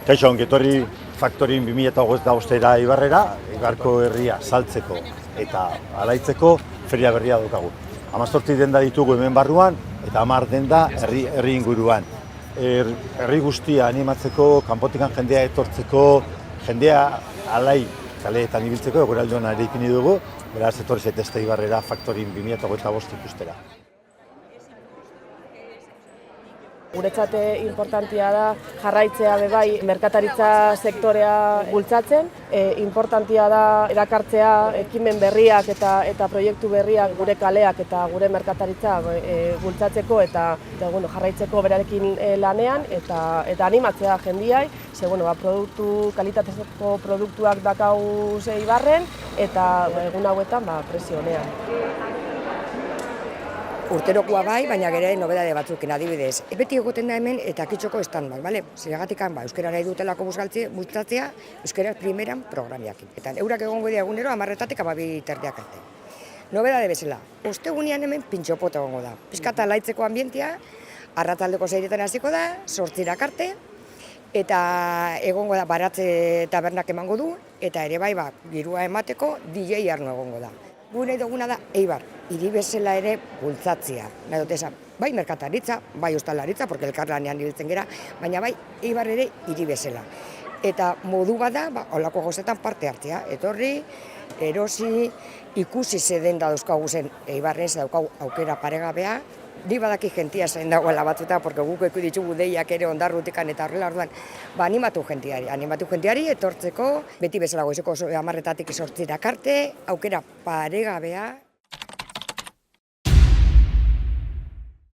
Kaixo, ongetorri Faktorin 2025 Ibarrera, Ibarko herria saltzeko eta alaitzeko feria berria daukagu. 18 denda ditugu hemen barruan eta 10 denda herri inguruan. Herri guztia animatzeko, kanpotikan jendea etortzeko, jendea alai kaleetan ibiltzeko, eguraldion arekin dugu, beraz etorri zaitezte Ibarrera Faktorin 2025 ikustera. Guretzat importantia da jarraitzea bai merkataritza sektorea bultzatzen, importantia da erakartzea ekimen berriak eta proiektu berriak gure kaleak eta gure merkataritza bultzatzeko eta jarraitzeko berarekin lanean eta animatzea jendiai, kalitatezko produktuak dakau Ibarren eta egun hauetan prezio honean. Urterokoa bai, baina gero nobedade batzukin adibidez. Beti egoten da hemen eta kitxoko estandak, bale? Zergatik euskara nahi dutelako bultzatzea, euskara primeran programiakin. Eta eurak egongo dira egunero 10-etatik 12 arte. Nobedade bezala, ostegunean hemen pintxopota egongo da. Piskata laitzeko ambientia, arratsaldeko 6etan hasiko da, 8 arte, eta egongo da baratze tabernak emango du, eta ere bai, girua emateko DJ Arno egongo da. Gure duguna da Eibar, hiri bezala ere bultzatzea. Nahi dut esan, bai merkataritza, bai ostalaritza, porque elkarlanean ibiltzen gera, baina bai Eibar ere hiri bezala. Eta modu bada, holako gozetan parte hartzea. Etorri, erosi, ikusi zeden da dauzkagu zen Eibarrez daukagu aukera paregabea. Di badaki jentia zen dagoela batzuta, porque guk eko ditugu deiak ere ondarrutikan eta horrela orduan, animatu jentiari etortzeko, beti bezala goizeko 10-etatik 8 arte, aukera paregabea.